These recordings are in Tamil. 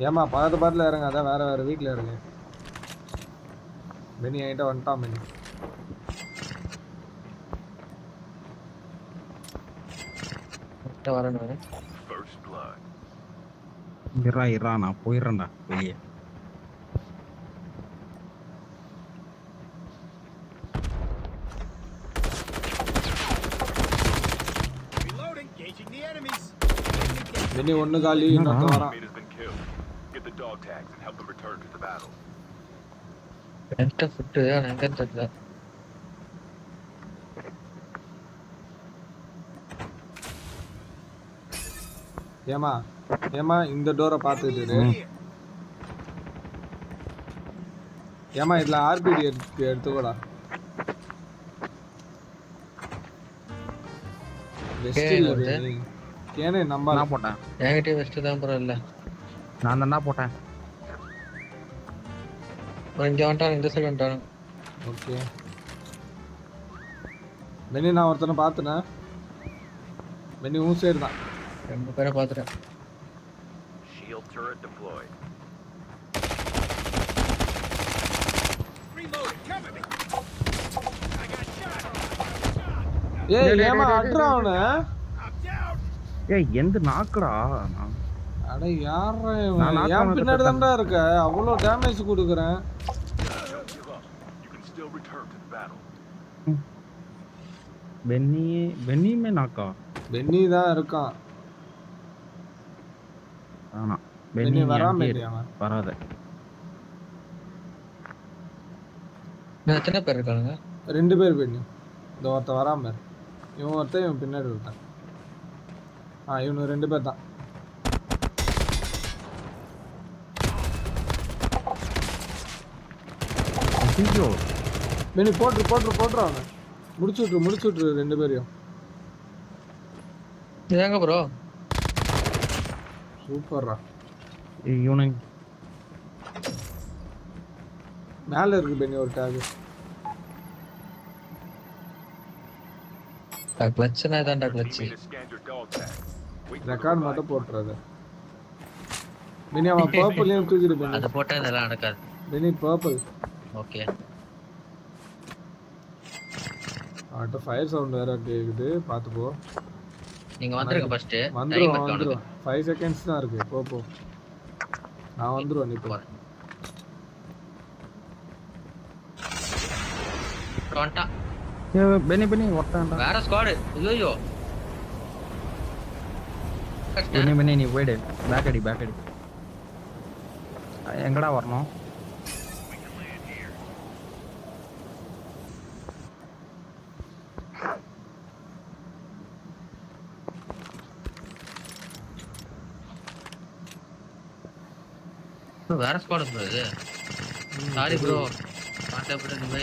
ஏமா பக்கத்துல இறங்க, அதான் வேற வேற வீட்டுல இருக்கு. பெனி என்கிட்ட வந்துட்டான் பெனி. வரணும். இரா நான் போயிடுறேன்டா வெளியே. பெனி ஒண்ணு காலி, இன்னொருத்த வரான். என்கிட்ட ஃபுட்டு ஆனால் எங்கே தெரியல. ஏமா ஏமா இந்த டோரை பார்த்துக்கிட்டு ஏமா இதுல ஆர்பிடி எடுத்துக்கோடா. வெஸ்ட் இல்ல பெனி, கேனே நம்பா நான் போட்டேன். என்கிட்டயே வெஸ்ட்டு தான் ப்ரோ இல்லை. நான் தான்டா போட்டேன். இங்கே வந்துட்டான், இந்த சைடு வந்துட்டான். ஓகே பெனி, நான் ஒருத்தனை பார்த்தேனே. பெனி உன் சைடு தான். 2 பேரை பார்த்துட்டேன். ஏய் ஏமா அட்றா அவன. ஏய் எந்த நாக்குடா. அட யாரா இவன்? ஏன் பின்னாடி தான்டா இருக்க? அவ்வளோ டேமேஜ் கொடுக்குறேன். பென்னியுமே நாக்கா? பென்னி தான் இருக்கான். ஆனா பென்னி வராம அவன் வராத. எத்தனை பேர் இருக்காங்க? 2 பேர் பென்னி. இந்த ஒருத்தன் வராம, இவன் ஒருத்தன், இவன் பின்னாடி இருக்கான். இவனு 2 பேர் தான். பென்னி போட்டுரு அவன். முடிச்சு விட்டுரு 2 பேரையும். இதாங்க ப்ரோ. சூப்பர்ரா. இவனு மேல இருக்கு பென்னி ஒரு டேக். கிளட்ச்னா இதான்டா கிளட்ச். ரெக்கார்ட் மட்டும் போட்டுறாத பென்னி. அவன் பர்பிளையும் தூக்கிடு பென்னி. அது போட்டா இதெல்லாம் நடக்காது பென்னி. Purple okay. அவன்கிட்ட ஃபயர் சவுண்ட் வேற கேக்குது, பார்த்து போ. நீங்க வந்துருங்க ஃபர்ஸ்ட். வந்துரும் 5 செகண்ட்ஸ் தான் இருக்கு. போ நான் வந்துருவேன். நீ போ. டொண்டா பெனி ஒருத்தான்டா. வேற ஸ்குவாட். ஐயோ பெனி நீ போய்டு. பேக் அடி. எங்கடா வரணும்? வேற ஸ்குவாட் ப்ரோ இது. சாரி ப்ரோ, மாட்டேன் பை.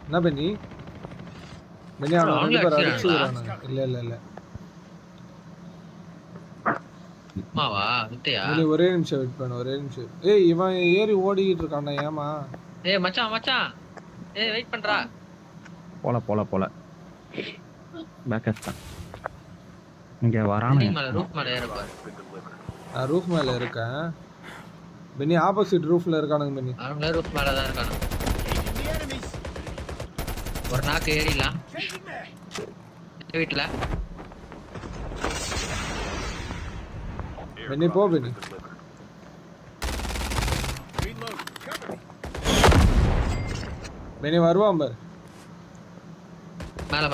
என்ன பென்னி அவன் 2 பேர் அடிச்சுறானே. இல்ல மாவா விட்டியா? நீ ஒரே நிமிஷம் வெயிட் பண்ணு, ஒரே நிமிஷம். ஏய் இவன் ஏறி ஓடிக்கிட்டு இருக்கானே. ஏமா? ஏய் மச்சான் ஏய் வெயிட் பண்றா. போல பேக்கஸ்டா இங்க வரானே. ரூஃப் மேல ஏற பாரு. நான் ரூஃப் மேல இருக்கேன் பென்னி. ஆப்போசிட் ரூஃப்ல இருக்கானுங்க பென்னி. அவங்களே ரூஃப் மேல தான் இருக்கானுங்க. ஒரு நாக்கு ஏறிடலாம் வீட்டுல. பென்னி போ பென்னி. பென்னி வருவான் பாரு. மேல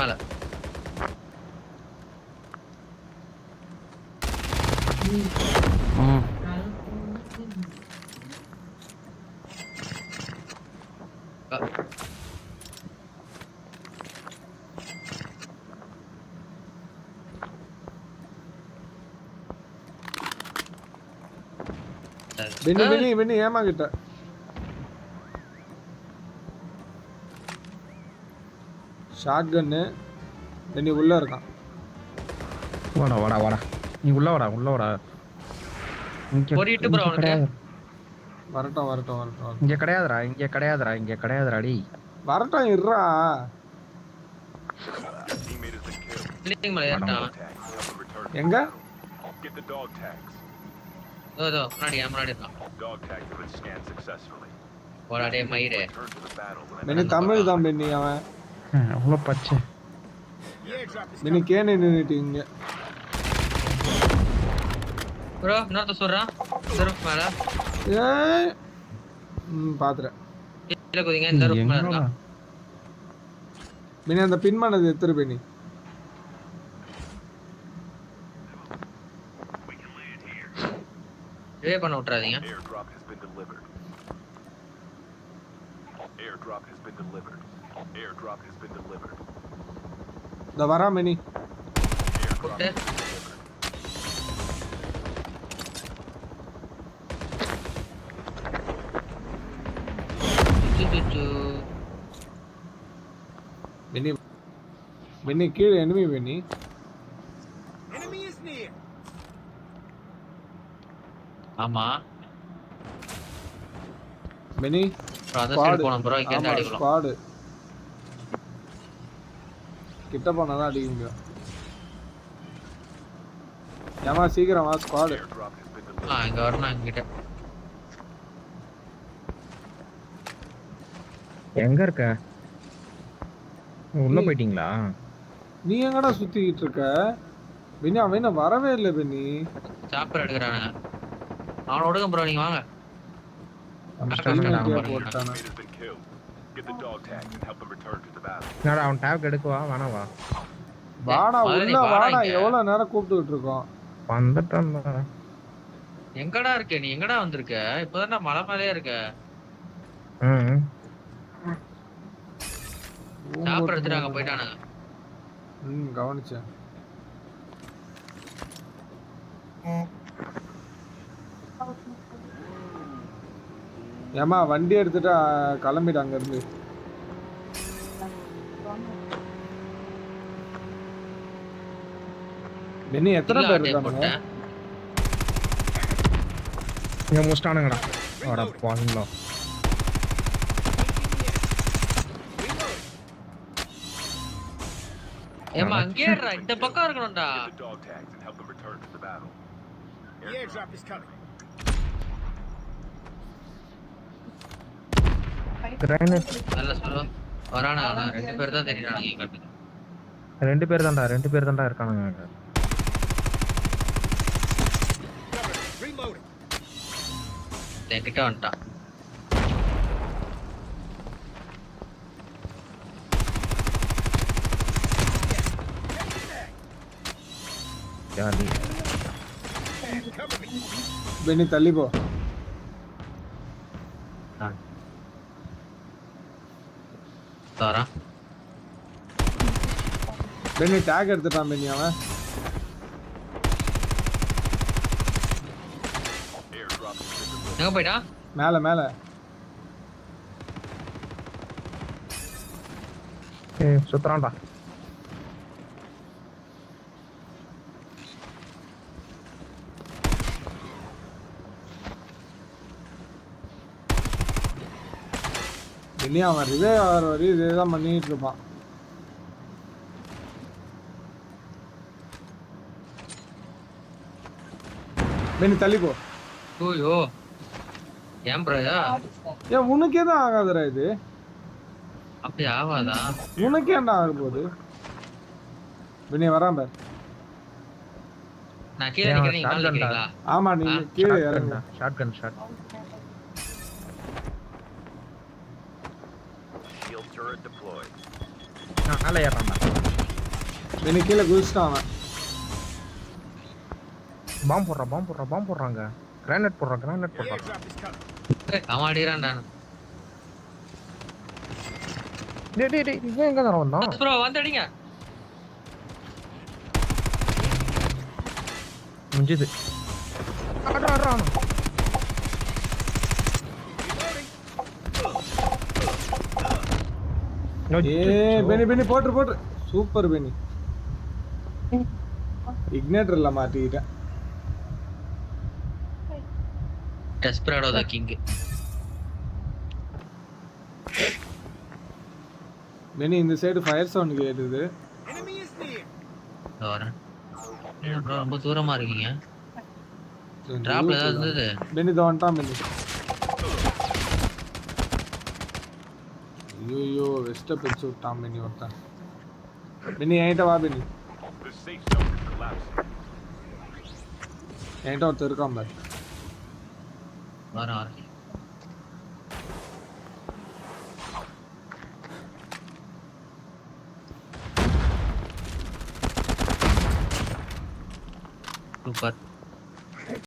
பென்னி ஏமாகிட்ட. ஷாட் கன்னு. பென்னி உள்ள இருக்கான். வாடா நீ உள்ள வாடா. ஓடிட்டு ப்ரோ அவனுக்கு. வரட்டும். இங்க கிடையாதுடா டேய். வரட்டும் இருடா. Teammate has been killed. Building மேல ஏறிட்டான். Dog tags. Help him return to the எங்க battle. Get the dog tags. முன்னாடி இருக்கான். Dog tags have been scanned successfully. போடா டேய் மயிரே. Return to the battle when Beni Tamil தான் பெனி அவன் அவ்வளோ பச்சை. பெனி கேனே நின்னுட்டீங்க ப்ரோ இன்னொருத்த சொல்றான். இந்த மேல. ஏய் பாத்துறேன். கீழ குதிங்க இந்த ரூம் மேல எங்கடா? இருக்கான். பெனி அந்த பின்மானது எடுத்துரு பெனி. ரிவே பண்ண விட்டுறாதீங்க. airdrop has been delivered. Airdrop has been delivered. Airdrop has been delivered. இந்த வரா Beni. Airdrop Okay. has been delivered. சுச்சு. பெனி பெனி கீழே எனிமி பெனி. ஆமா. பெனி ப்ரோ அந்த சைடு போணும் ப்ரோ. இங்க இருந்து ஆமா அடிக்கலாம். ஸ்குவாட் கிட்ட போனா தான் அடிக்க முடியும். ஏமா சீக்கிரம் வா squad. Airdrop has been delivered. இங்க வரணும் இங்கிட்ட. எங்க இருக்க? உள்ள போயிட்டீங்களா? நீ எங்கடா சுத்திக்கிட்டு இருக்க பெனி? அவன் என்ன வரவே இல்லை பெனி. சாப்பர் எடுக்கறானே. அவன ஒடுங்க ப்ரோ நீங்க வாங்க. நம்ம Back ஸ்டாண்ட் up. ஆகும். போட்டானா Teammate has been killed. Get the dog tags and help him return to the battle. என்னடா அவன் டேப் எடுக்கவா வேணாவா? வாடா முதல்ல நீ உள்ள வாடா வாடா. இங்க. எவ்வளவு நேரம் கூப்பிட்டுக்கிட்டு இருக்கோம். வந்துட்டேன்டா. எங்கடா இருக்க நீ? எங்கடா வந்திருக்க? இப்போதானே மலை மேலயே இருக்க. ம். சாப்பர் எடுத்துட்டு அங்க போயிட்டானுங்க. கவனிச்சேன். ஏமா வண்டி எடுத்துட்டு கிளம்பிடு அங்க இருந்து. பெனி எத்தனை இல்ல, பேர் அட்டை இருக்கானுங்க? போட்டேன். இங்க முடிச்சிட்டானுங்கடா. வாடா பாருங்களா. ஏமா அங்கே இருடா. இந்த பக்கம் இருக்கணும்டா. Get the dog tags and help him return to the battle. Granite நல்ல சொல்லு. வரானா அவன். 2 பேர் தான் தெரியுறானுங்க இங்க. 2 பேர் தான்டா இருக்கானுங்க அங்க. என்கிட்ட வந்துட்டான். ஜாலி. பெனி தள்ளி போ. வரான். பெனி டேக் எடுத்துட்டான் பெனி அவன். Airdrop has been delivered. எங்க போயிட்டான்? மேல மேல. சுத்துறான்டா. பெனி அவன் ரிவே ஆகிற வரையும் இதே தான் பண்ணிட்டு இருப்பான். பெனி தள்ளி போ. ஓய்யோ. ஏன் ப்ரோயா? ஏன் உனக்கே தான் ஆகாதுடா இது. அப்படி ஆவாதா? உனக்கே என்ன ஆக போகுது? பெனி வரான் பார். நான் கீழே நிக்கிறேன். நீங்க மேல நிக்கிறீங்களா? ஆமா நீ கீழே இறங்கு. ஷாட்கன். Shield turret deployed. நான் மேலே ஏறான்டா. பெனி கீழே குதிச்சிட்டான் அவன். பாம் போடுறாங்க. கிரானைட் போடுறான். அவன் அடிக்கிறான்டா. டேய் இவன் எங்க தான் வந்தான்? ப்ரோ வந்து அடிங்க. முடிஞ்சது. ஆடுறா. பெனி போட்டு சூப்பர் பெனி. இக்னேட்டர்ல மாட்டிக்கிட்டேன். டெஸ்பரேடோ த கிங். பெனி இந்த சைடு ஃபயர் சவுண்ட் கேட்டுது. இதோ வரேன். என்ன bro ரொம்ப தூரமா இருக்கீங்க? டிராப்ல ஏதாவது இருந்தது? பெனி இதோ வந்துட்டான் பெனி. ஐயோ வெஸ்ட்டை பிடிச்சு விட்டான் பெனி ஒருத்தன். பெனி என்கிட்ட வா Beni. The safe zone is collapsing. என்கிட்ட ஒருத்தர் இருக்கான் பாரு. வரேன். சூப்பர்.